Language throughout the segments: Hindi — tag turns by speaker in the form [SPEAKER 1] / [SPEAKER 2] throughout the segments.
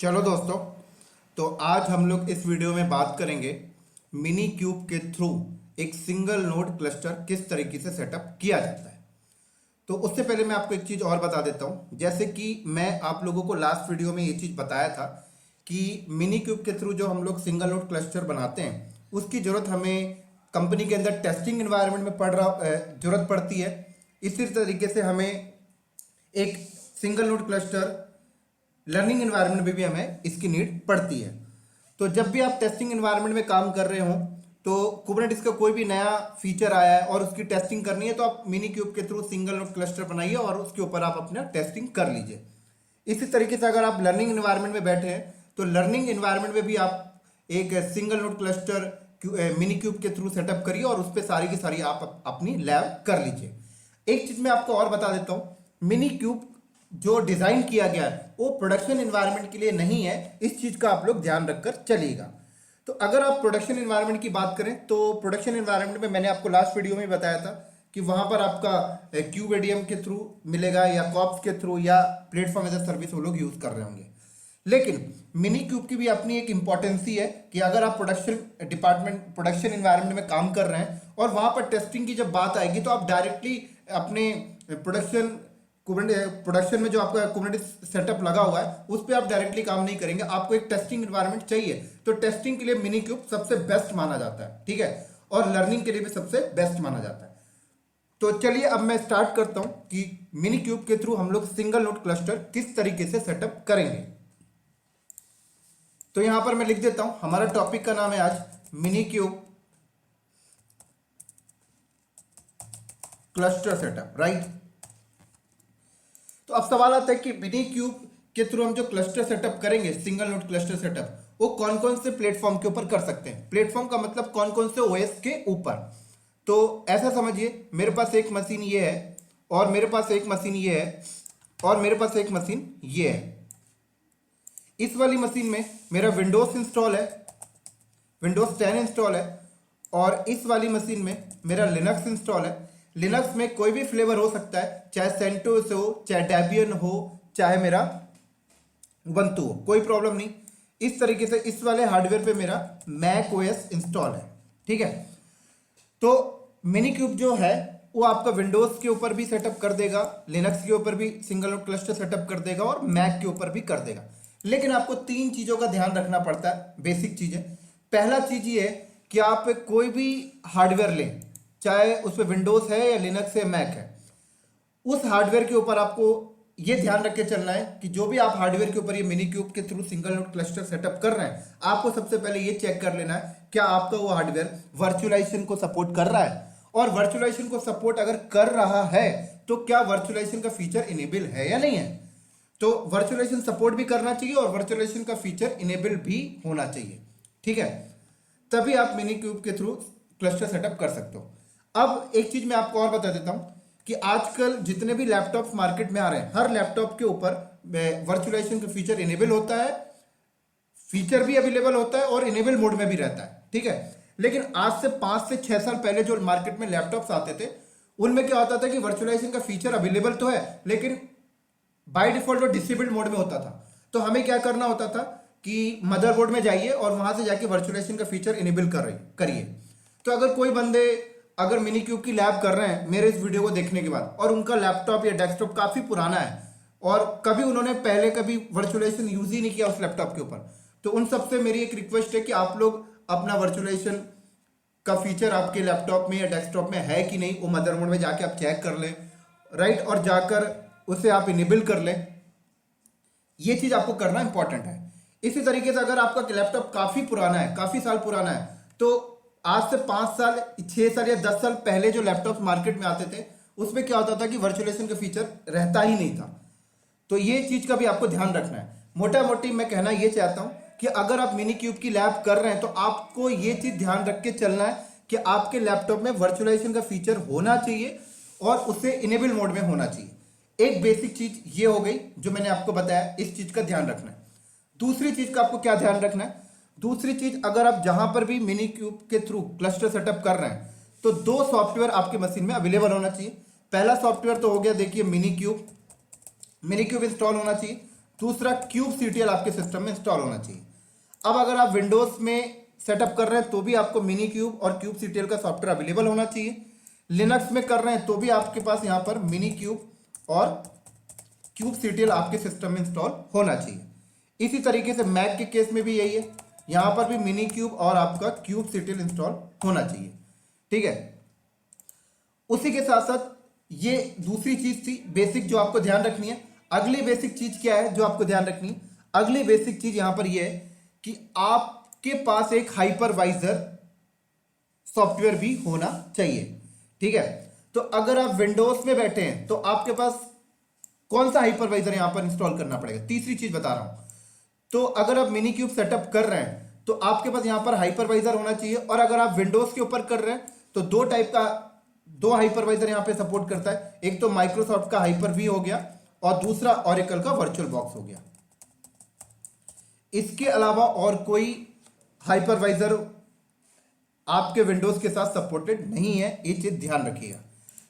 [SPEAKER 1] चलो दोस्तों, तो आज हम लोग इस वीडियो में बात करेंगे मिनी क्यूब के थ्रू एक सिंगल नोड क्लस्टर किस तरीके से सेटअप किया जाता है। तो उससे पहले मैं आपको एक चीज़ और बता देता हूं। जैसे कि मैं आप लोगों को लास्ट वीडियो में ये चीज़ बताया था कि मिनी क्यूब के थ्रू जो हम लोग सिंगल नोड क्लस्टर बनाते हैं उसकी ज़रूरत हमें कंपनी के अंदर टेस्टिंग इन्वायरमेंट में ज़रूरत पड़ती है। इसी तरीके से हमें एक single node cluster learning environment में भी हमें इसकी नीड पड़ती है। तो जब भी आप टेस्टिंग एनवायरनमेंट में काम कर रहे हो तो कुबरनेटिस का कोई भी नया फीचर आया है और उसकी टेस्टिंग करनी है तो आप मिनी क्यूब के थ्रू सिंगल नोड क्लस्टर बनाइए और उसके ऊपर आप अपना टेस्टिंग कर लीजिए। इसी तरीके से अगर आप लर्निंग एनवायरनमेंट में बैठे हैं तो लर्निंग एनवायरनमेंट में भी आप एक single node cluster mini cube के थ्रू सेटअप करिए और उस पर सारी की सारी आप अपनी लैब कर लीजिए। एक चीज मैं आपको और बता देता हूँ, मिनी क्यूब जो डिजाइन किया गया है वो प्रोडक्शन एनवायरनमेंट के लिए नहीं है। इस चीज का आप लोग ध्यान रखकर चलिएगा। तो अगर आप प्रोडक्शन एनवायरनमेंट की बात करें तो प्रोडक्शन एनवायरनमेंट में मैंने आपको लास्ट वीडियो में बताया था कि वहां पर आपका क्यूबेडियम के थ्रू मिलेगा या कॉप्स के थ्रू या प्लेटफॉर्म एज अ सर्विस वो लोग यूज कर रहे होंगे। लेकिन मिनी क्यूब की भी अपनी एक इंपॉर्टेंसी है कि अगर आप प्रोडक्शन एनवायरनमेंट में काम कर रहे हैं और वहां पर टेस्टिंग की जब बात आएगी तो आप डायरेक्टली अपने प्रोडक्शन में जो आपका कुबरनेटिस सेटअप लगा हुआ है उस पर आप डायरेक्टली काम नहीं करेंगे। आपको एक टेस्टिंग एनवायरनमेंट चाहिए। तो टेस्टिंग के लिए मिनी क्यूब सबसे बेस्ट माना जाता है, ठीक है, और लर्निंग के लिए भी सबसे बेस्ट माना जाता है। तो चलिए अब मैं स्टार्ट करता हूं कि मिनी क्यूब के थ्रू हम लोग सिंगल नोड क्लस्टर किस तरीके से सेटअप करेंगे। तो यहां पर मैं लिख देता हूं, हमारा टॉपिक का नाम है आज mini cube cluster setup, right. तो अब सवाल आता है कि मिनी क्यूब के थ्रू हम जो क्लस्टर सेटअप करेंगे, सिंगल नोड क्लस्टर सेटअप, वो कौन कौन से प्लेटफॉर्म के ऊपर कर सकते हैं। प्लेटफॉर्म का मतलब कौन कौन से ओएस के ऊपर। तो ऐसा समझिए, मेरे पास एक मशीन ये है और मेरे पास एक मशीन ये है और मेरे पास एक मशीन ये है। इस वाली मशीन में मेरा विंडोज इंस्टॉल है, विंडोज 10 इंस्टॉल है, और इस वाली मशीन में मेरा लिनक्स इंस्टॉल है। लिनक्स में कोई भी फ्लेवर हो सकता है, चाहे सेंटोस हो, चाहे डेबियन हो, चाहे मेरा उबंटू हो, कोई प्रॉब्लम नहीं। इस तरीके से इस वाले हार्डवेयर पे मेरा मैक ओएस इंस्टॉल है, ठीक है। तो मिनी क्यूब जो है वो आपका विंडोज के ऊपर भी सेटअप कर देगा, लिनक्स के ऊपर भी सिंगल नोड क्लस्टर सेटअप कर देगा और मैक के ऊपर भी कर देगा। लेकिन आपको तीन चीजों का ध्यान रखना पड़ता है, बेसिक चीजें। पहला चीज ये है कि आप कोई भी हार्डवेयर लें, चाहे उसमें विंडोज है या लिनक्स है, मैक है, उस हार्डवेयर के ऊपर आपको ये ध्यान रख के चलना है कि जो भी आप हार्डवेयर के ऊपर ये मिनी क्यूब के through single node cluster setup कर रहे हैं, आपको सबसे पहले ये चेक कर लेना है क्या आपका वो हार्डवेयर वर्चुअलाइजेशन को सपोर्ट कर रहा है। और वर्चुअलाइजेशन को सपोर्ट अगर कर रहा है तो क्या वर्चुअलाइजेशन का फीचर इनेबल है या नहीं है। तो वर्चुअलाइजेशन सपोर्ट भी करना चाहिए और वर्चुअलाइजेशन का फीचर इनेबल भी होना चाहिए, ठीक है। तभी आप मिनी क्यूब के थ्रू क्लस्टर सेटअप कर सकते हो। अब एक चीज मैं आपको और बता देता हूं कि आजकल जितने भी लैपटॉप मार्केट में आ रहे हैं, हर लैपटॉप के ऊपर वर्चुअलाइजेशन का फीचर इनेबल होता है, फीचर भी अवेलेबल होता है और इनेबल मोड में भी रहता है, ठीक है। लेकिन आज से 5 से 6 साल पहले जो मार्केट में लैपटॉप्स आते थे उनमें क्या होता था कि वर्चुअलाइजेशन का फीचर अवेलेबल तो है लेकिन बाय डिफॉल्ट वो डिसेबल्ड मोड में होता था। तो हमें क्या करना होता था कि मदरबोर्ड में जाइए और वहां से जाके वर्चुअलाइजेशन का फीचर इनेबल करिए। तो अगर कोई बंदे अगर मिनी क्यूब की लैब कर रहे हैं मेरे इस वीडियो को देखने के बाद और उनका लैपटॉप या डेस्कटॉप काफी पुराना है और कभी उन्होंने पहले कभी वर्चुअलाइजेशन यूज ही नहीं किया उस लैपटॉप के ऊपर, तो उन सबसे मेरी एक रिक्वेस्ट है कि आप लोग अपना वर्चुअलाइजेशन का फीचर आपके लैपटॉप में या डेस्कटॉप में है कि नहीं वो मदरबोर्ड में जाके आप चेक कर लें, राइट, और जाकर उसे आप इनेबल कर लें। ये चीज आपको करना इंपॉर्टेंट है। इसी तरीके से अगर आपका लैपटॉप काफी पुराना है, काफी साल पुराना है, तो आज से 5 साल 6 साल या 10 साल पहले जो लैपटॉप मार्केट में आते थे उसमें क्या होता था कि वर्चुअलाइजेशन का फीचर रहता ही नहीं था। तो ये चीज का भी आपको ध्यान रखना है। मोटा मोटी मैं कहना ये चाहता हूं कि अगर आप मिनी क्यूब की लैब कर रहे हैं तो आपको ये चीज ध्यान रख के चलना है कि आपके लैपटॉप में वर्चुअलाइजेशन का फीचर होना चाहिए और उसे इनेबल मोड में होना चाहिए। एक बेसिक चीज ये हो गई जो मैंने आपको बताया, इस चीज का ध्यान रखना है। दूसरी चीज का आपको क्या ध्यान रखना है, दूसरी चीज अगर आप जहां पर भी मिनी क्यूब के थ्रू क्लस्टर सेटअप कर रहे हैं तो 2 सॉफ्टवेयर आपकी मशीन में अवेलेबल होना चाहिए। पहला सॉफ्टवेयर तो हो गया देखिए मिनी क्यूब इंस्टॉल होना चाहिए। दूसरा kubectl आपके सिस्टम में इंस्टॉल होना चाहिए। अब अगर आप विंडोज में सेटअप कर रहे हैं तो भी आपको मिनी क्यूब और kubectl का सॉफ्टवेयर अवेलेबल होना चाहिए। लिनक्स में कर रहे हैं तो भी आपके पास यहाँ पर मिनी क्यूब और kubectl आपके सिस्टम में इंस्टॉल होना चाहिए। इसी तरीके से मैक के केस में भी यही है, यहाँ पर भी मिनी क्यूब और आपका kubectl इंस्टॉल होना चाहिए। ठीक है, उसी के साथ साथ ये दूसरी चीज थी बेसिक जो आपको ध्यान रखनी है। अगली बेसिक चीज क्या है जो आपको ध्यान रखनी है? अगली बेसिक चीज यहां पर यह है कि आपके पास एक हाइपरवाइजर सॉफ्टवेयर भी होना चाहिए। ठीक है, तो अगर आप विंडोज में बैठे हैं तो आपके पास कौन सा हाइपरवाइजर यहां पर इंस्टॉल करना पड़ेगा? तीसरी चीज बता रहा हूं। तो अगर आप मिनी क्यूब सेटअप कर रहे हैं तो आपके पास यहां पर हाइपरवाइजर होना चाहिए। और अगर आप विंडोज के ऊपर कर रहे हैं तो दो हाइपरवाइजर यहां पे सपोर्ट करता है। एक तो माइक्रोसॉफ्ट का हाइपर वी हो गया और दूसरा ओरेकल का वर्चुअल बॉक्स हो गया। इसके अलावा और कोई हाइपरवाइजर आपके विंडोज के साथ सपोर्टेड नहीं है, ये चीज ध्यान रखिएगा।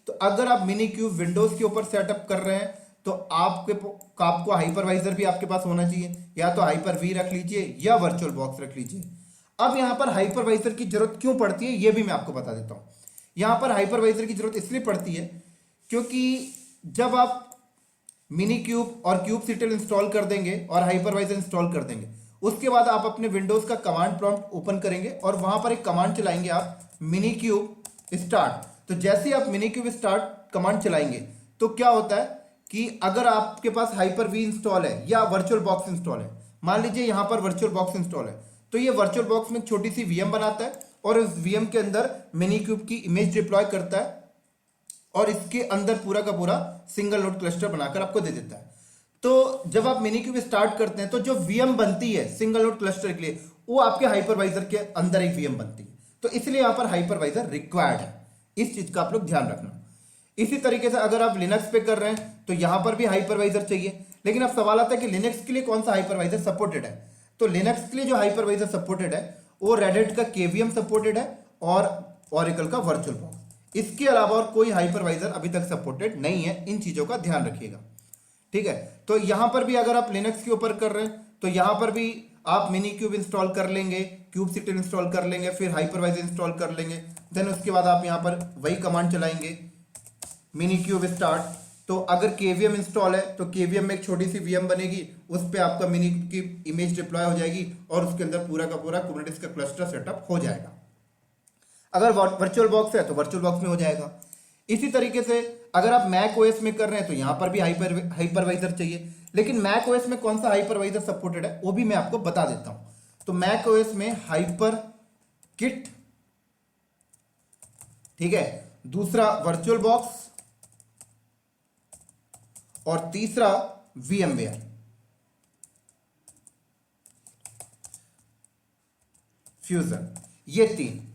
[SPEAKER 1] तो अगर आप मिनी क्यूब विंडोज के ऊपर सेटअप कर रहे हैं तो आपको हाइपरवाइजर भी आपके पास होना चाहिए, या तो हाइपर वी रख लीजिए या वर्चुअल बॉक्स रख लीजिए। अब यहां पर हाइपरवाइजर की जरूरत क्यों पड़ती है ये भी मैं आपको बता देता हूं। यहां पर हाइपरवाइजर की जरूरत इसलिए पड़ती है क्योंकि जब आप मिनी क्यूब और kubectl इंस्टॉल कर देंगे और हाइपरवाइजर इंस्टॉल कर देंगे, उसके बाद आप अपने विंडोज का कमांड प्रॉम्प्ट ओपन करेंगे और वहां पर एक कमांड चलाएंगे आप मिनी क्यूब स्टार्ट। तो जैसे ही आप मिनी क्यूब स्टार्ट कमांड चलाएंगे तो क्या होता है कि अगर आपके पास हाइपर वी इंस्टॉल है या वर्चुअल बॉक्स इंस्टॉल है, मान लीजिए यहां पर वर्चुअल बॉक्स इंस्टॉल है, तो ये वर्चुअल बॉक्स में छोटी सी वीएम बनाता है और उस वीएम के अंदर मिनी क्यूब की इमेज डिप्लॉय करता है और इसके अंदर पूरा का पूरा सिंगल नोड क्लस्टर बनाकर आपको दे देता है। तो जब आप मिनी क्यूब स्टार्ट करते हैं तो जो वीएम बनती है सिंगल नोड क्लस्टर के लिए वो आपके हाइपरवाइजर के अंदर एक वीएम बनती है। तो इसलिए यहां पर हाइपरवाइजर रिक्वायर्ड है, इस चीज का आप लोग ध्यान रखना। इसी तरीके से अगर आप लिनक्स पे कर रहे हैं तो यहां पर भी हाइपरवाइजर चाहिए, लेकिन अब सवाल आता है कि लिनक्स के लिए कौन सा हाइपरवाइजर सपोर्टेड है। तो लिनक्स के लिए जो हाइपरवाइजर सपोर्टेड है वो रेडिट का केवीएम सपोर्टेड है और ओरेकल का वर्चुअल बॉक्स। इसके अलावा और कोई हाइपरवाइजर अभी तक सपोर्टेड नहीं है, इन चीजों का ध्यान रखिएगा। ठीक है, तो यहां पर भी अगर आप लिनक्स के ऊपर कर रहे हैं तो यहां पर भी आप मिनी क्यूब इंस्टॉल कर लेंगे, kubectl इंस्टॉल कर लेंगे, फिर हाइपरवाइजर इंस्टॉल कर लेंगे, देन उसके बाद आप यहां पर वही कमांड चलाएंगे मिनी क्यूब स्टार्ट। तो अगर केवीएम इंस्टॉल है तो केवीएम में एक छोटी सी वीएम बनेगी, उस पर आपका मिनी की इमेज डिप्लॉय हो जाएगी और उसके अंदर पूरा का पूरा कुबरनेटिस का क्लस्टर सेटअप हो जाएगा। अगर वर्चुअल बॉक्स है तो वर्चुअल बॉक्स में हो जाएगा। इसी तरीके से अगर आप मैक ओएस में कर रहे हैं तो यहां पर भी हाइपरवाइजर चाहिए, लेकिन मैक ओएस में कौन सा हाइपरवाइजर सपोर्टेड है वो भी मैं आपको बता देता हूं। तो मैक ओएस में हाइपर किट, ठीक है, दूसरा वर्चुअल बॉक्स और तीसरा VMware फ्यूजन, ये तीन।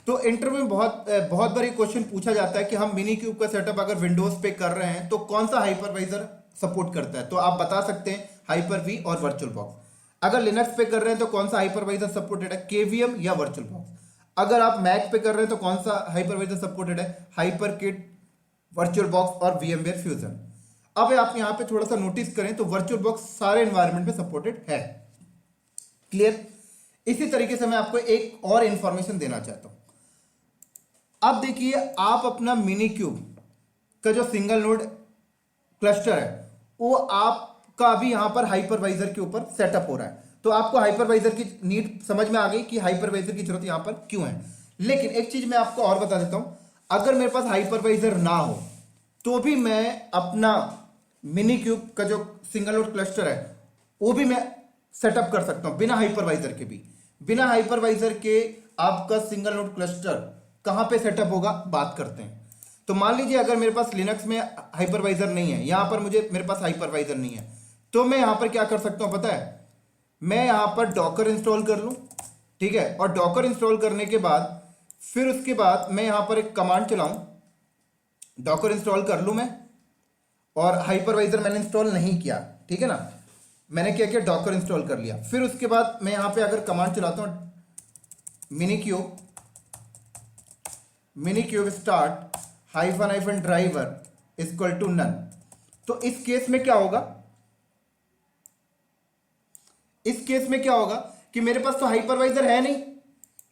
[SPEAKER 1] तो इंटरव्यू में बहुत बार क्वेश्चन पूछा जाता है कि हम मिनी क्यूब का सेटअप अगर विंडोज पे कर रहे हैं तो कौन सा हाइपरवाइजर सपोर्ट करता है। तो आप बता सकते हैं हाइपर वी और वर्चुअल बॉक्स। अगर लिनक्स पे कर रहे हैं तो कौन सा हाइपरवाइजर सपोर्टेड है, केवीएम या वर्चुअल बॉक्स। अगर आप मैक पे कर रहे हैं तो कौन सा हाइपरवाइजर सपोर्टेड है, हाइपर किट, वर्चुअल बॉक्स और VMware फ्यूजन। अब आप यहां पे थोड़ा सा नोटिस करें तो वर्चुअल बॉक्स सारे एनवायरनमेंट में सपोर्टेड है। क्लियर। इसी तरीके से मैं आपको एक और इंफॉर्मेशन देना चाहता हूं। अब देखिए, आप अपना मिनी क्यूब का जो सिंगल नोड क्लस्टर है वो आपका भी यहां पर हाइपरवाइजर के ऊपर सेटअप हो रहा है। तो आपको हाइपरवाइजर की नीड समझ में आ गई कि हाइपरवाइजर की जरूरत यहां पर क्यों है। लेकिन एक चीज मैं आपको और बता देता हूं, अगर मेरे पास हाइपरवाइजर ना हो तो भी मैं अपना मिनी क्यूब का जो सिंगल नोड क्लस्टर है वो भी मैं सेटअप कर सकता हूं बिना हाइपरवाइजर के भी। बिना हाइपरवाइजर के आपका सिंगल नोड क्लस्टर कहां पे सेटअप होगा, बात करते हैं। तो मान लीजिए अगर मेरे पास लिनक्स में हाइपरवाइजर नहीं है, यहां पर मेरे पास हाइपरवाइजर नहीं है, तो मैं यहां पर क्या कर सकता हूं पता है, मैं यहां पर डॉकर इंस्टॉल कर लूं, ठीक है, और डॉकर इंस्टॉल करने के बाद फिर उसके बाद मैं यहां पर एक कमांड चलाऊं, डॉकर इंस्टॉल कर लूं मैं, और हाइपरवाइजर मैंने इंस्टॉल नहीं किया, ठीक है ना, मैंने क्या किया, डॉकर इंस्टॉल कर लिया। फिर उसके बाद मैं यहां पे अगर कमांड चलाता हूं Minikube start -driver equal to none, तो इस केस में क्या होगा, इस केस में क्या होगा कि मेरे पास तो हाइपरवाइजर है नहीं,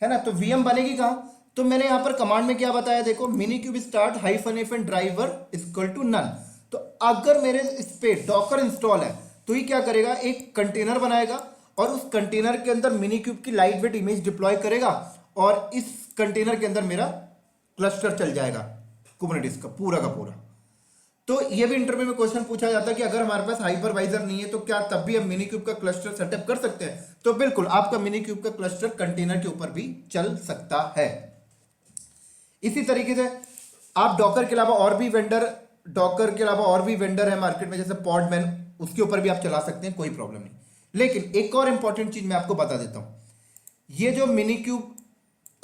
[SPEAKER 1] है ना, तो वीएम बनेगी कहां? तो मैंने यहां पर कमांड में क्या बताया, देखो minikube start hyphen driver equal to none. तो अगर मेरे इस पे डॉकर इंस्टॉल है तो ये क्या करेगा, एक कंटेनर बनाएगा और उस कंटेनर के अंदर मिनीक्यूब की लाइट वेट इमेज डिप्लॉय करेगा और इस कंटेनर के अंदर मेरा क्लस्टर चल जाएगा कुबरनेटिस का पूरा। तो ये भी इंटरव्यू में क्वेश्चन पूछा जाता है कि अगर हमारे पास हाइपरवाइजर नहीं है तो क्या तब भी हम मिनीक्यूब का क्लस्टर सेटअप कर सकते हैं? तो बिल्कुल, आपका मिनीक्यूब का क्लस्टर कंटेनर के ऊपर भी चल सकता है। इसी तरीके से आप डॉकर के अलावा और भी वेंडर है मार्केट में, जैसे पॉडमैन, उसके ऊपर भी आप चला सकते हैं, कोई प्रॉब्लम नहीं। लेकिन एक और इंपॉर्टेंट चीज मैं आपको बता देता हूं, ये जो मिनीक्यूब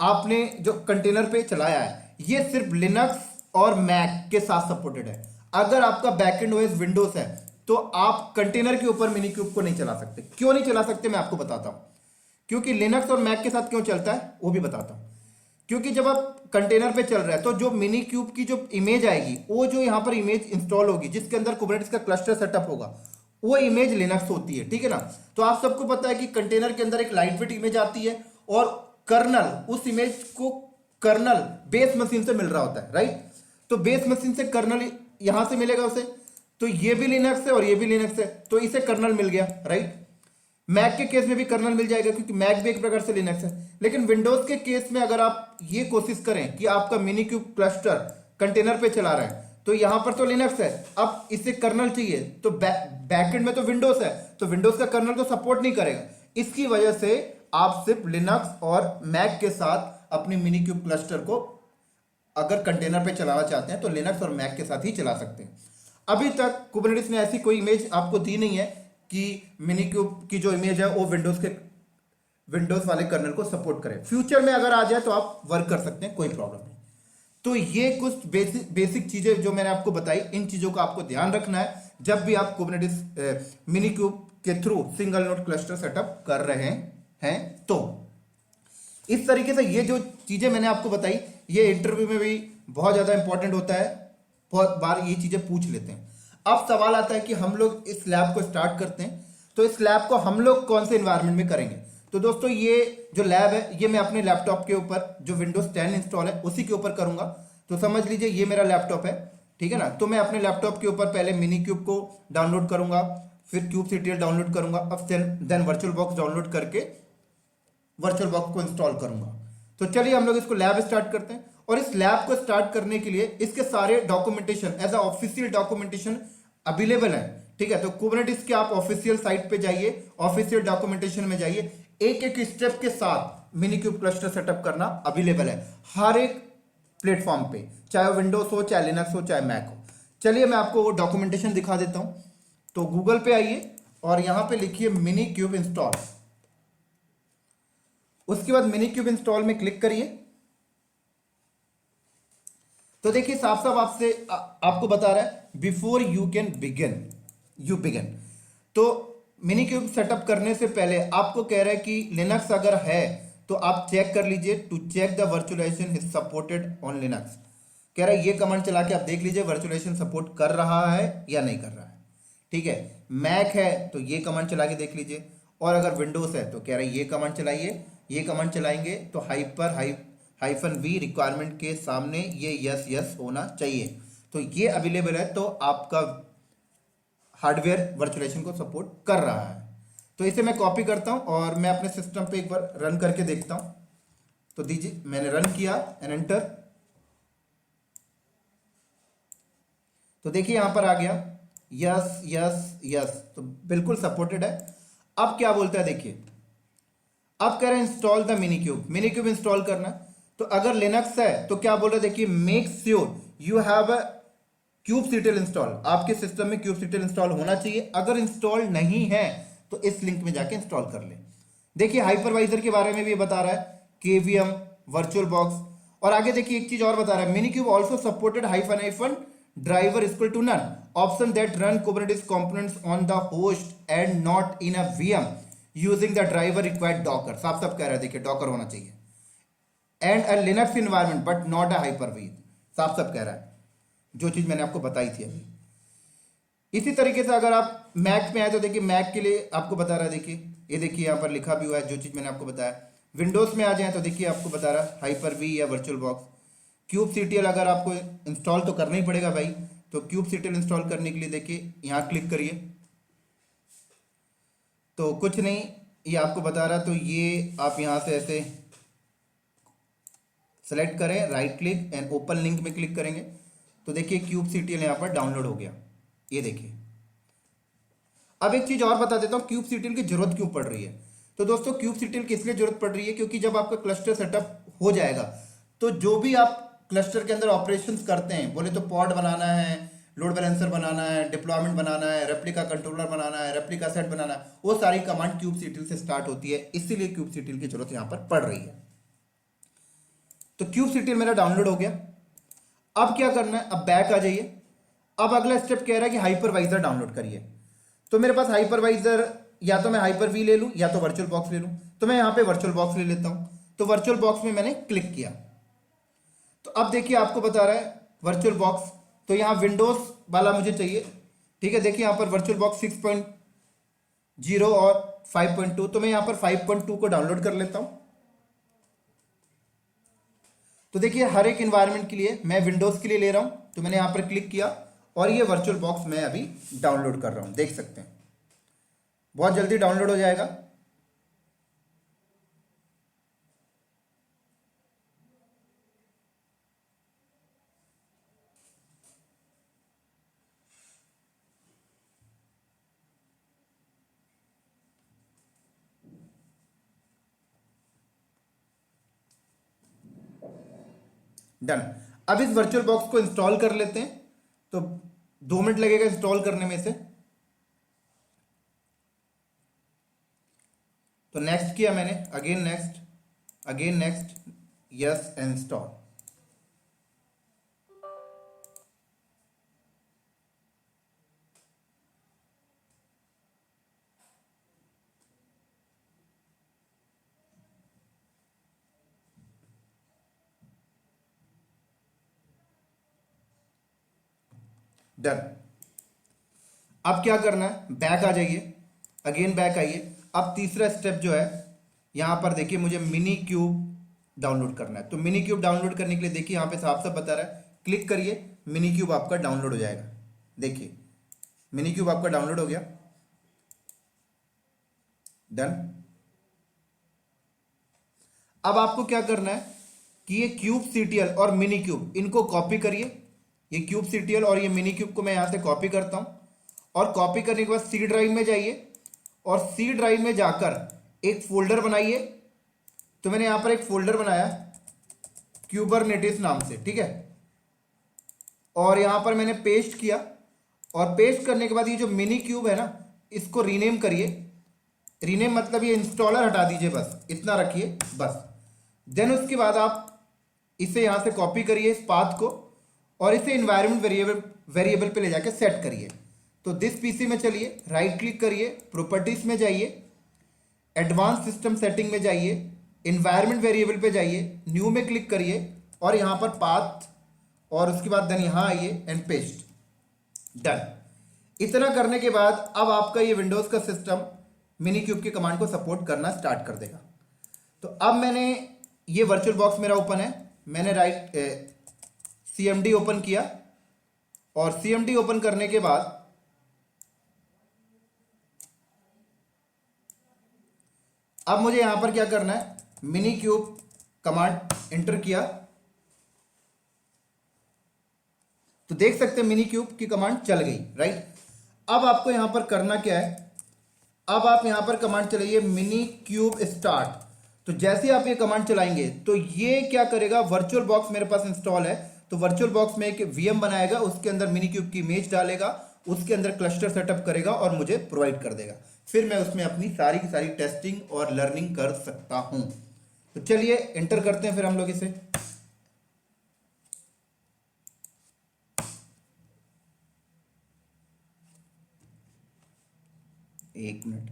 [SPEAKER 1] आपने जो कंटेनर पे चलाया है ये सिर्फ लिनक्स और मैक के साथ सपोर्टेड है। अगर आपका बैकएंड ओएस विंडोज है तो आप कंटेनर के ऊपर मिनीक्यूब को नहीं चला सकते। क्यों नहीं चला सकते मैं आपको बताता हूं, क्योंकि लिनक्स और मैक के साथ क्यों चलता है वो भी बताता हूं। क्योंकि जब आप कंटेनर पे चल रहा है तो जो मिनी क्यूब की जो इमेज आएगी, वो जो यहां पर इमेज इंस्टॉल होगी जिसके अंदर कुबरनेटिस का क्लस्टर सेटअप होगा, वो इमेज लिनक्स होती है, ठीक है ना। तो आप सबको पता है कि कंटेनर के अंदर एक लाइट वेट इमेज आती है और कर्नल, उस इमेज को कर्नल बेस मशीन से मिल रहा होता है, राइट। तो बेस मशीन से कर्नल यहां से मिलेगा उसे, तो ये भी लिनक्स है और ये भी लिनक्स है, तो इसे कर्नल मिल गया, राइट। मैक के केस में भी कर्नल मिल जाएगा क्योंकि मैक भी एक प्रकार से लिनक्स है। लेकिन विंडोज के केस में अगर आप ये कोशिश करें कि आपका मिनी क्यूब क्लस्टर कंटेनर पे चला रहे हैं तो यहां पर तो लिनक्स है, अब इसे कर्नल चाहिए तो बैकएंड में तो विंडोज है, तो विंडोज का कर्नल तो सपोर्ट नहीं करेगा। इसकी वजह से आप सिर्फ लिनक्स और मैक के साथ अपनी मिनी क्यूब क्लस्टर को अगर कंटेनर पे चलाना चाहते हैं तो लिनक्स और मैक के साथ ही चला सकते हैं। अभी तक कुबरनेटिस ने ऐसी कोई इमेज आपको दी नहीं है कि मिनी क्यूब की जो इमेज है वो विंडोज वाले कर्नल को सपोर्ट करे। फ्यूचर में अगर आ जाए तो आप वर्क कर सकते हैं, कोई प्रॉब्लम नहीं। तो ये कुछ बेसिक चीजें जो मैंने आपको बताई, इन चीजों का आपको ध्यान रखना है जब भी आप कुबरनेटिस मिनी क्यूब के through single node cluster setup कर रहे हैं। तो इस तरीके से ये जो चीजें मैंने आपको बताई ये इंटरव्यू में भी बहुत ज्यादा इंपॉर्टेंट होता है, बहुत बार ये चीजें पूछ लेते हैं। अब सवाल आता है कि हम लोग इस लैब को स्टार्ट करते हैं तो इस लैब को हम लोग कौन से इन्वायरमेंट में करेंगे? तो दोस्तों ये जो लैब है ये मैं अपने लैपटॉप के ऊपर जो विंडोज 10 इंस्टॉल है उसी के ऊपर करूंगा। तो समझ लीजिए ये मेरा लैपटॉप है, ठीक है ना। तो मैं अपने लैपटॉप के ऊपर पहले मिनी क्यूब को डाउनलोड करूंगा, फिर क्यूबसीटीएल डाउनलोड करूंगा, अब देन वर्चुअल बॉक्स डाउनलोड करके वर्चुअल बॉक्स को इंस्टॉल करूंगा। तो चलिए हम लोग इसको लैब स्टार्ट करते हैं। और इस लैब को स्टार्ट करने के लिए इसके सारे documentation as a official documentation available है, ठीक है। तो कुबरनेटिस के आप ऑफिशियल साइट पे जाइए, ऑफिशियल डॉक्यूमेंटेशन में जाइए, एक एक स्टेप के साथ मिनी क्यूब क्लस्टर सेटअप करना अवेलेबल है हर एक प्लेटफॉर्म पे, चाहे विंडोज हो, चाहे लिनक्स हो, चाहे मैक हो। चलिए मैं आपको वो डॉक्यूमेंटेशन दिखा देता हूं। तो गूगल पे आइए और यहां पे लिखिए मिनी क्यूब इंस्टॉल। उसके बाद मिनी क्यूब इंस्टॉल में क्लिक करिए। तो देखिए साफ साफ आपको बता रहा है बिफोर यू कैन बिगिन। तो मिनी क्यूब सेटअप करने से पहले आपको कह रहा है कि लिनक्स अगर है तो आप चेक कर लीजिए, to check the virtualisation is supported on Linux. कह रहा है ये कमांड चला के आप देख लीजिए वर्चुअलाइजेशन सपोर्ट कर रहा है या नहीं कर रहा है, ठीक है। मैक है तो ये कमांड चला के देख लीजिए, और अगर विंडोज है तो कह रहा है ये कमांड चलाइए। ये कमांड चलाएंगे तो हाइफन वी रिक्वायरमेंट के सामने ये यस होना चाहिए। तो ये अवेलेबल है, तो आपका हार्डवेयर वर्चुअलाइजेशन को सपोर्ट कर रहा है। तो इसे मैं कॉपी करता हूं और मैं अपने सिस्टम पे एक बार रन करके देखता हूं। तो दीजिए, मैंने रन किया एंड एंटर। तो देखिए यहां पर आ गया यस, तो बिल्कुल सपोर्टेड है। अब क्या बोलता है देखिए, अब कह रहे हैं install the mini cube install करना। तो अगर लिनक्स है तो क्या बोल रहे हैं देखिए, make sure you have a kubectl install. आपके सिस्टम में क्यूबसीटीएल इंस्टॉल होना चाहिए। अगर इंस्टॉल नहीं है तो इस लिंक में जाके इंस्टॉल कर ले। देखिए हाइपरवाइजर के बारे में भी बता रहा है, केवीएम, वर्चुअल बॉक्स, और आगे देखिए एक चीज और बता रहा है, minikube also supported hyphen driver equal to none option that run Kubernetes components on the host and not in a VM using the driver required Docker. साफ साफ कह रहा है देखिए डॉकर होना चाहिए, and a Linux environment but not a hypervisor. साफ साफ कह रहा है जो चीज मैंने आपको बताई थी अभी। इसी तरीके से अगर आप मैक में आए तो देखिए मैक के लिए आपको बता रहा है, देखिए ये देखिए यहाँ पर लिखा भी हुआ है जो चीज़ मैंने आपको बताया। विंडोज़ में आ जाए तो देखिए आपको बता रहा है हाइपर वी या वर्चुअल बॉक्स। क्यूब सीटीएल अगर आपको इंस्टॉल तो करना ही पड़ेगा भाई, तो क्यूब सीटीएल इंस्टॉल करने के लिए देखिए यहाँ क्लिक करिए, तो कुछ नहीं ये आपको बता रहा, तो ये आप यहाँ से ऐसे सेलेक्ट करें, right click and open link में क्लिक करेंगे तो देखिए क्यूब सीटीएल यहाँ पर डाउनलोड हो गया, ये देखिए। अब एक चीज और बता देता हूँ क्यूब सीटीएल की जरूरत क्यों पड़ रही है। तो दोस्तों क्यूब सीटीएल किस लिए जरूरत पड़ रही है, क्योंकि जब आपका क्लस्टर सेटअप हो जाएगा तो जो भी आप क्लस्टर के अंदर ऑपरेशंस करते हैं, बोले तो पॉड बनाना है, लोड बैलेंसर बनाना है, डिप्लॉयमेंट बनाना है, रेप्लिका कंट्रोलर बनाना है, रेप्लिका सेट बनाना है, वो सारी कमांड क्यूब सीटीएल से स्टार्ट होती है, इसीलिए क्यूब सीटीएल की जरूरत यहाँ पर पड़ रही है। तो क्यूब सीटीएल मेरा डाउनलोड हो गया। अब क्या करना है, अब बैक आ जाइए। अब अगला स्टेप कह रहा है कि हाइपरवाइजर डाउनलोड करिए। तो मेरे पास हाइपरवाइजर या तो मैं हाइपर वी ले लूं या तो वर्चुअल बॉक्स ले लूं, तो मैं यहां पे वर्चुअल बॉक्स ले लेता हूं। तो वर्चुअल बॉक्स में मैंने क्लिक किया, तो अब देखिए आपको बता रहा है वर्चुअल बॉक्स, तो यहां विंडोज वाला मुझे चाहिए, ठीक है। देखिए यहां पर वर्चुअल बॉक्स 6.0 और 5.2, तो मैं यहां पर 5.2 को डाउनलोड कर लेता हूं। तो देखिए हर एक इन्वायरमेंट के लिए मैं विंडोज के लिए ले रहा हूं, तो मैंने यहां पर क्लिक किया और ये वर्चुअल बॉक्स मैं अभी डाउनलोड कर रहा हूं, देख सकते हैं बहुत जल्दी डाउनलोड हो जाएगा। डन। अब इस वर्चुअल बॉक्स को इंस्टॉल कर लेते हैं, तो 2 मिनट लगेगा इंस्टॉल करने में से। तो नेक्स्ट किया मैंने, again next, again next, yes install. Done. अब क्या करना है, बैक आ जाइए, अगेन बैक आइए। अब तीसरा स्टेप जो है यहां पर देखिए मुझे मिनी क्यूब डाउनलोड करना है। तो मिनी क्यूब डाउनलोड करने के लिए देखिए यहां पे साफ साफ बता रहा है, क्लिक करिए, मिनी क्यूब आपका डाउनलोड हो जाएगा। देखिए मिनी क्यूब आपका डाउनलोड हो गया। डन। अब आपको क्या करना है कि ये क्यूब सीटीएल और मिनी क्यूब इनको कॉपी करिए। ये क्यूब सीटीएल और ये मिनी क्यूब को मैं यहां से कॉपी करता हूं, और कॉपी करने के बाद सी ड्राइव में जाइए और सी ड्राइव में जाकर एक फोल्डर बनाइए। तो मैंने यहां पर एक फोल्डर बनाया क्यूबरनेटिस नाम से, ठीक है, और यहां पर मैंने पेस्ट किया, और पेस्ट करने के बाद ये जो मिनी क्यूब है ना इसको रीनेम करिए। रीनेम मतलब ये इंस्टॉलर हटा दीजिए, बस इतना रखिए बस। देन उसके बाद आप इसे यहां से कॉपी करिए इस पाथ को, और इसे इन्वायरमेंट वेरिएबल पे ले जाके सेट करिए। तो दिस पीसी में चलिए, राइट क्लिक करिए, प्रॉपर्टीज में जाइए, एडवांस सिस्टम सेटिंग में जाइए, इन्वायरमेंट वेरिएबल पे जाइए, न्यू में क्लिक करिए और यहां पर पाथ, और उसके बाद देन यहां आइए एंड पेस्ट। डन। इतना करने के बाद अब आपका ये विंडोज का सिस्टम मिनी क्यूब की कमांड को सपोर्ट करना स्टार्ट कर देगा। तो अब मैंने ये वर्चुअल बॉक्स मेरा ओपन है, मैंने राइट सीएमडी ओपन किया, और सीएमडी ओपन करने के बाद अब मुझे यहां पर क्या करना है, मिनी क्यूब कमांड एंटर किया, तो देख सकते हैं मिनी क्यूब की कमांड चल गई, राइट। अब आपको यहां पर करना क्या है, अब आप यहां पर कमांड चलाइए मिनी क्यूब स्टार्ट। तो जैसे आप ये कमांड चलाएंगे तो ये क्या करेगा, वर्चुअल बॉक्स मेरे पास इंस्टॉल है, तो वर्चुअल बॉक्स में एक वीएम बनाएगा, उसके अंदर मिनी क्यूब की इमेज डालेगा, उसके अंदर क्लस्टर सेटअप करेगा और मुझे प्रोवाइड कर देगा। फिर मैं उसमें अपनी सारी की सारी टेस्टिंग और लर्निंग कर सकता हूं। तो चलिए एंटर करते हैं फिर हम लोग इसे। एक मिनट,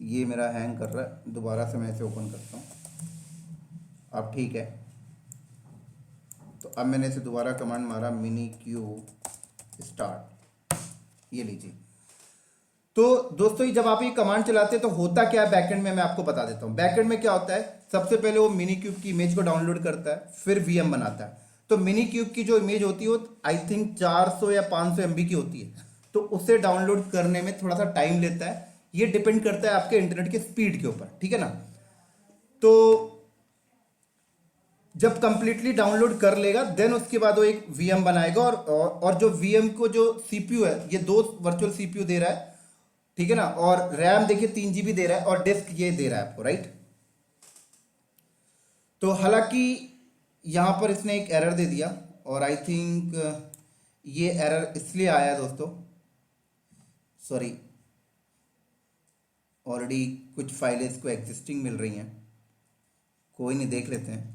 [SPEAKER 1] ये मेरा हैंग कर रहा है, दोबारा से मैं इसे ओपन करता हूँ। अब ठीक है। तो अब मैंने इसे दोबारा कमांड मारा मिनी क्यूब स्टार्ट, ये लीजिए। तो दोस्तों जब आप ये कमांड चलाते हैं तो होता क्या है बैकएंड में, मैं आपको बता देता हूं। बैकएंड में क्या होता है, सबसे पहले वो मिनी क्यूब की इमेज को डाउनलोड करता है, फिर वीएम बनाता है। तो मिनी क्यूब की जो इमेज होती है वो आई थिंक 400 या 500 MB की होती है, तो उसे डाउनलोड करने में थोड़ा सा टाइम लेता है। ये डिपेंड करता है आपके इंटरनेट के स्पीड के ऊपर, ठीक है ना। तो जब कंप्लीटली डाउनलोड कर लेगा देन उसके बाद वो एक वीएम बनाएगा, और जो वीएम को जो सीपीयू है, ये 2 वर्चुअल सीपीयू दे रहा है, ठीक है ना। और रैम देखिए 3 GB दे रहा है, और डिस्क ये दे रहा है आपको, राइट। तो हालांकि यहां पर इसने एक एरर दे दिया, और आई थिंक ये एरर इसलिए आया दोस्तों, सॉरी, ऑलरेडी कुछ फाइलें इसको एग्जिस्टिंग मिल रही हैं, कोई नहीं, देख लेते हैं।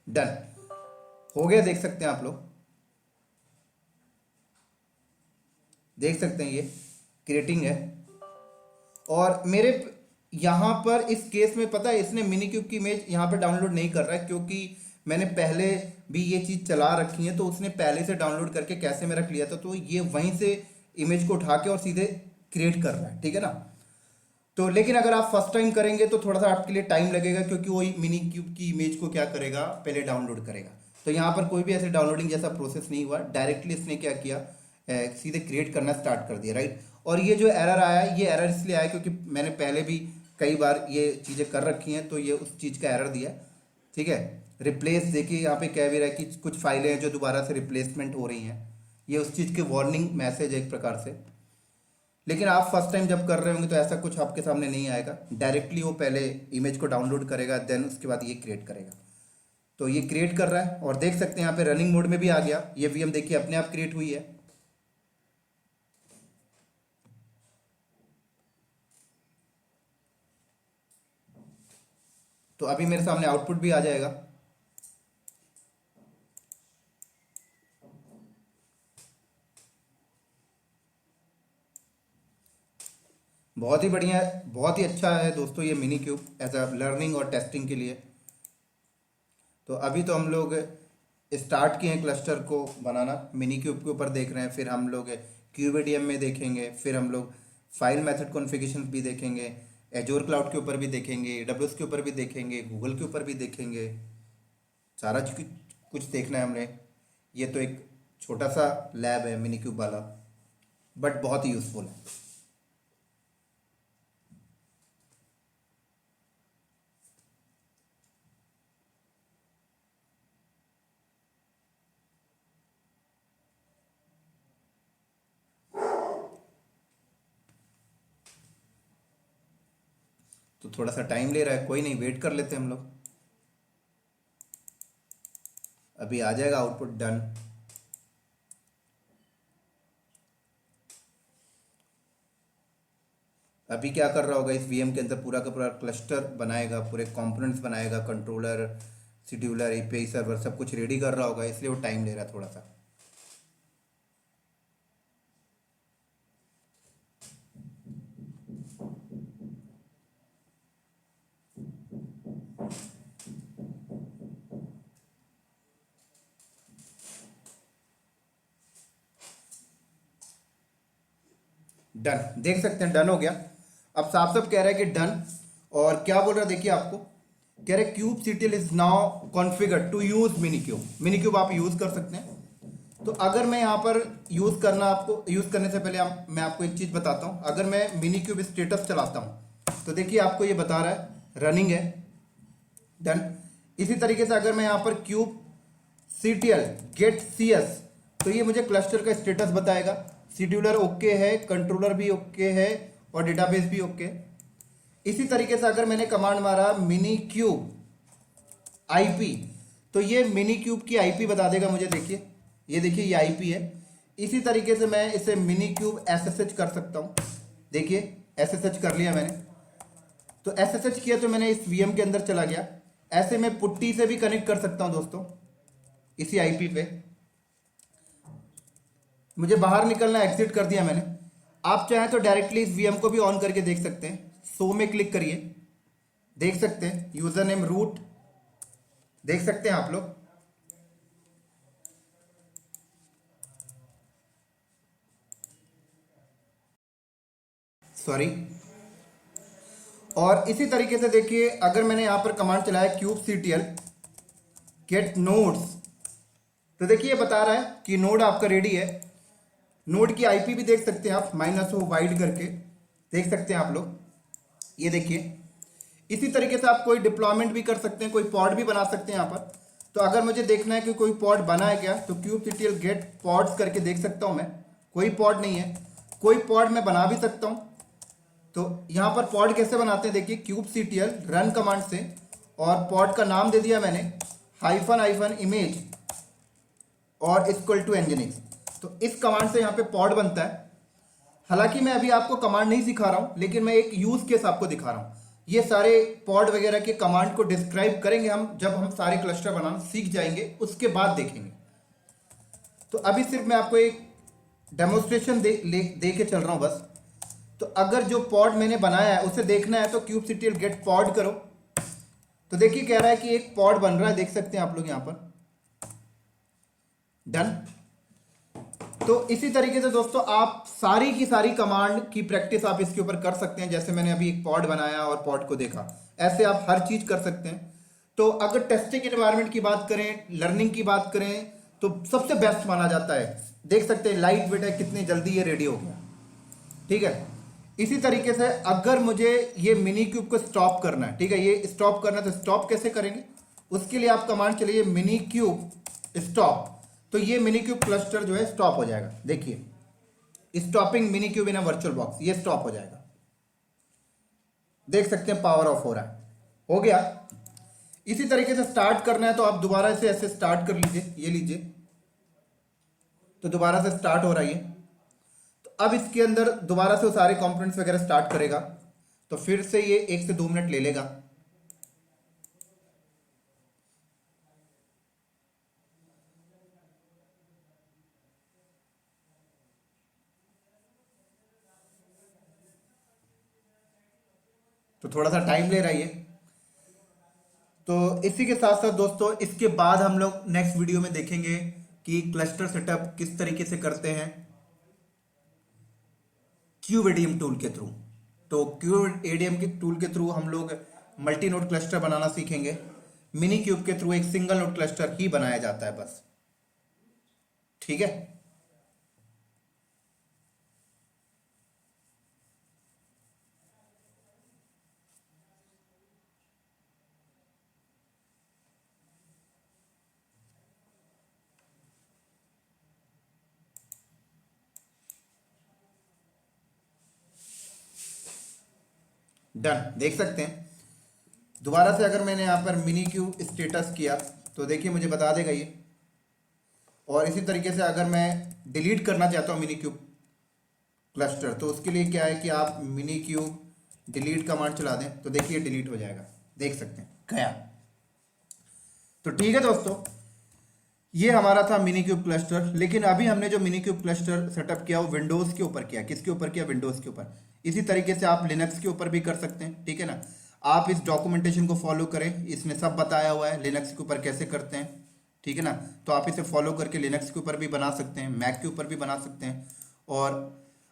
[SPEAKER 1] डन हो गया, देख सकते हैं आप लोग, देख सकते हैं ये क्रिएटिंग है। और मेरे यहाँ पर इस केस में पता है इसने मिनी क्यूब की इमेज यहाँ पर डाउनलोड नहीं कर रहा है, क्योंकि मैंने पहले भी ये चीज़ चला रखी है, तो उसने पहले से डाउनलोड करके कैसे में रख लिया था, तो ये वहीं से इमेज को उठा के और सीधे क्रिएट कर रहा है, ठीक है ना। तो लेकिन अगर आप फर्स्ट टाइम करेंगे तो थोड़ा सा आपके लिए टाइम लगेगा, क्योंकि वो मिनी क्यूब की इमेज को क्या करेगा, पहले डाउनलोड करेगा। तो यहाँ पर कोई भी ऐसे डाउनलोडिंग जैसा प्रोसेस नहीं हुआ, डायरेक्टली इसने क्या किया, सीधे क्रिएट करना स्टार्ट कर दिया, राइट। और ये जो एरर आया, ये एरर इसलिए आया क्योंकि मैंने पहले भी कई बार ये चीज़ें कर रखी हैं, तो ये उस चीज़ का एरर दिया, ठीक है। रिप्लेस देखिए यहाँ पे कह भी रहा है कि कुछ फाइलें हैं जो दोबारा से रिप्लेसमेंट हो रही हैं, ये उस चीज़ के वार्निंग मैसेज है एक प्रकार से। लेकिन आप फर्स्ट टाइम जब कर रहे होंगे तो ऐसा कुछ आपके सामने नहीं आएगा, डायरेक्टली वो पहले इमेज को डाउनलोड करेगा, देन उसके बाद ये क्रिएट करेगा। तो ये क्रिएट कर रहा है, और देख सकते हैं यहाँ पे रनिंग मोड में भी आ गया, ये वीएम देखिए अपने आप क्रिएट हुई है। तो अभी मेरे सामने आउटपुट भी आ जाएगा। बहुत ही बढ़िया है, बहुत ही अच्छा है दोस्तों ये Minikube as a learning और टेस्टिंग के लिए। तो अभी तो हम लोग स्टार्ट किए हैं क्लस्टर को बनाना, मिनी क्यूब के ऊपर देख रहे हैं, फिर हम लोग क्यूबेडियम में देखेंगे, फिर हम लोग फाइल मेथड कॉन्फ़िगरेशन भी देखेंगे, एजोर क्लाउड के ऊपर भी देखेंगे, AWS के ऊपर भी देखेंगे, गूगल के ऊपर भी देखेंगे, सारा कुछ देखना है हमने। ये तो एक छोटा सा लैब है मिनी क्यूब वाला, बट बहुत ही यूज़फुल है। तो थोड़ा सा टाइम ले रहा है, कोई नहीं, वेट कर लेते हैं हम लोग, अभी आ जाएगा आउटपुट। डन। अभी क्या कर रहा होगा, इस वीएम के अंदर पूरा का पूरा क्लस्टर बनाएगा, पूरे कंपोनेंट्स बनाएगा, कंट्रोलर, शेड्यूलर, एपीआई सर्वर, सब कुछ रेडी कर रहा होगा, इसलिए वो टाइम ले रहा है थोड़ा सा। डन, देख सकते हैं डन हो गया। अब साफ साफ कह रहा है कि डन, और क्या बोल रहा है देखिए, आपको कह रहा है kubectl is now configured to use Minikube. Minikube आप यूज कर सकते हैं। तो अगर मैं यहाँ पर यूज करने से पहले मैं आपको एक चीज बताता हूँ। अगर मैं मिनी क्यूब स्टेटस चलाता हूँ तो देखिए आपको ये बता रहा है रनिंग है, डन। इसी तरीके से अगर मैं यहाँ पर क्यूब सीटीएल गेट सीएस, तो ये मुझे क्लस्टर का स्टेटस बताएगा, शेड्यूलर ओके है, कंट्रोलर भी ओके है, और डेटाबेस भी ओके। इसी तरीके से अगर मैंने कमांड मारा मिनी क्यूब आईपी, तो ये मिनी क्यूब की आईपी बता देगा मुझे। देखिए ये देखिए ये आईपी है। इसी तरीके से मैं इसे मिनी क्यूब एसएसएच कर सकता हूँ। देखिए एसएसएच कर लिया मैंने। तो एसएसएच किया तो मैंने इस वीएम के अंदर चला गया। ऐसे मैं पुट्टी से भी कनेक्ट कर सकता हूं दोस्तों, इसी आईपी पे। मुझे बाहर निकलना, एग्जिट कर दिया मैंने। आप चाहें तो डायरेक्टली इस वीएम को भी ऑन करके देख सकते हैं। शो में क्लिक करिए, देख सकते हैं यूजर नेम रूट, देख सकते हैं आप लोग। सॉरी। और इसी तरीके से देखिए, अगर मैंने यहां पर कमांड चलाया kubectl गेट नोड्स, तो देखिए ये बता रहा है कि नोड आपका रेडी है। नोड की आईपी भी देख सकते हैं आप, -o वाइड करके देख सकते हैं आप लोग। ये देखिए, इसी तरीके से आप कोई डिप्लॉयमेंट भी कर सकते हैं, कोई पॉड भी बना सकते हैं यहाँ पर। तो अगर मुझे देखना है कि कोई पॉड बना है क्या, तो kubectl गेट पॉड्स करके देख सकता हूं मैं। कोई पॉड नहीं है, कोई पॉड मैं बना भी सकता हूं। तो यहां पर पॉड कैसे बनाते हैं, देखिए kubectl रन कमांड से, और पॉड का नाम दे दिया मैंने -, इमेज और = nginx। तो इस कमांड से यहाँ पे पॉड बनता है। हालांकि मैं अभी आपको कमांड नहीं सिखा रहा हूं, लेकिन मैं एक यूज केस आपको दिखा रहा हूं। ये सारे पॉड वगैरह के कमांड को डिस्क्राइब करेंगे हम जब हम सारे क्लस्टर बनाना सीख जाएंगे, उसके बाद देखेंगे। तो अभी सिर्फ मैं आपको एक डेमोन्स्ट्रेशन दे के चल रहा हूं बस। तो अगर जो पॉड मैंने बनाया है उसे देखना है तो kubectl गेट पॉड करो। तो देखिए कह रहा है कि एक पॉड बन रहा है, देख सकते हैं आप लोग यहां पर। डन। तो इसी तरीके से दोस्तों आप सारी की सारी कमांड की प्रैक्टिस आप इसके ऊपर कर सकते हैं। जैसे मैंने अभी एक पॉड बनाया और पॉड को देखा, ऐसे आप हर चीज कर सकते हैं। तो अगर टेस्टिंग एनवायरनमेंट की बात करें, लर्निंग की बात करें, तो सबसे बेस्ट माना जाता है। देख सकते हैं लाइट वेट है, कितनी जल्दी ये रेडी हो गया। ठीक है। इसी तरीके से अगर मुझे ये मिनी क्यूब को स्टॉप करना है, ठीक है, ये स्टॉप करना है, तो स्टॉप कैसे करेंगे, उसके लिए आप कमांड चलिए मिनी क्यूब स्टॉप। तो ये मिनी क्यूब क्लस्टर जो है स्टॉप हो जाएगा। देखिए stopping mini cube in a virtual box, ये स्टॉप हो जाएगा। देख सकते हैं पावर ऑफ हो रहा है, हो गया। इसी तरीके से स्टार्ट करना है तो आप दोबारा से ऐसे स्टार्ट कर लीजिए, ये लीजिए, तो दोबारा से स्टार्ट हो रहा है। तो अब इसके अंदर दोबारा से वो सारे कंपोनेंट्स वगैरह स्टार्ट करेगा, तो फिर से ये 1 से 2 मिनट ले लेगा। तो थोड़ा सा टाइम ले रही है। तो इसी के साथ साथ दोस्तों, इसके बाद हम लोग नेक्स्ट वीडियो में देखेंगे कि क्लस्टर सेटअप किस तरीके से करते हैं क्यूबएडीएम टूल के थ्रू। तो क्यूबएडीएम के टूल के थ्रू हम लोग मल्टी नोड क्लस्टर बनाना सीखेंगे। मिनी क्यूब के थ्रू एक सिंगल नोड क्लस्टर ही बनाया जाता है बस। ठीक है। डन। देख सकते हैं दोबारा से अगर मैंने यहां पर मिनी क्यूब स्टेटस किया तो देखिए मुझे बता देगा ये। और इसी तरीके से अगर मैं डिलीट करना चाहता हूं मिनी क्यूब क्लस्टर, तो उसके लिए क्या है कि आप मिनी क्यूब डिलीट कमांड चला दें, तो देखिए डिलीट हो जाएगा। देख सकते हैं गया। तो ठीक है दोस्तों, ये हमारा था मिनी क्यूब क्लस्टर। लेकिन अभी हमने जो मिनी क्यूब क्लस्टर सेटअप किया वो विंडोज के ऊपर किया। किसके ऊपर किया? विंडोज के ऊपर। इसी तरीके से आप लिनक्स के ऊपर भी कर सकते हैं। ठीक है ना। आप इस डॉक्यूमेंटेशन को फॉलो करें, इसमें सब बताया हुआ है लिनक्स के ऊपर कैसे करते हैं। ठीक है ना। तो आप इसे फॉलो करके लिनक्स के ऊपर भी बना सकते हैं, मैक के ऊपर भी बना सकते हैं। और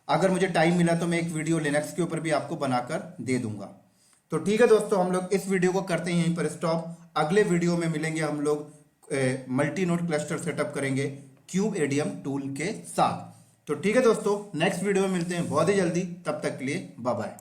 [SPEAKER 1] अगर मुझे टाइम मिला तो मैं एक वीडियो लिनक्स के ऊपर भी आपको बनाकर दे दूंगा। तो ठीक है दोस्तों, हम लोग इस वीडियो को करते हैं यहीं पर स्टॉप। अगले वीडियो में मिलेंगे हम लोग, मल्टी नोड क्लस्टर सेटअप करेंगे क्यूबएडीएम टूल के साथ। तो ठीक है दोस्तों, नेक्स्ट वीडियो में मिलते हैं बहुत ही जल्दी। तब तक के लिए बाय बाय।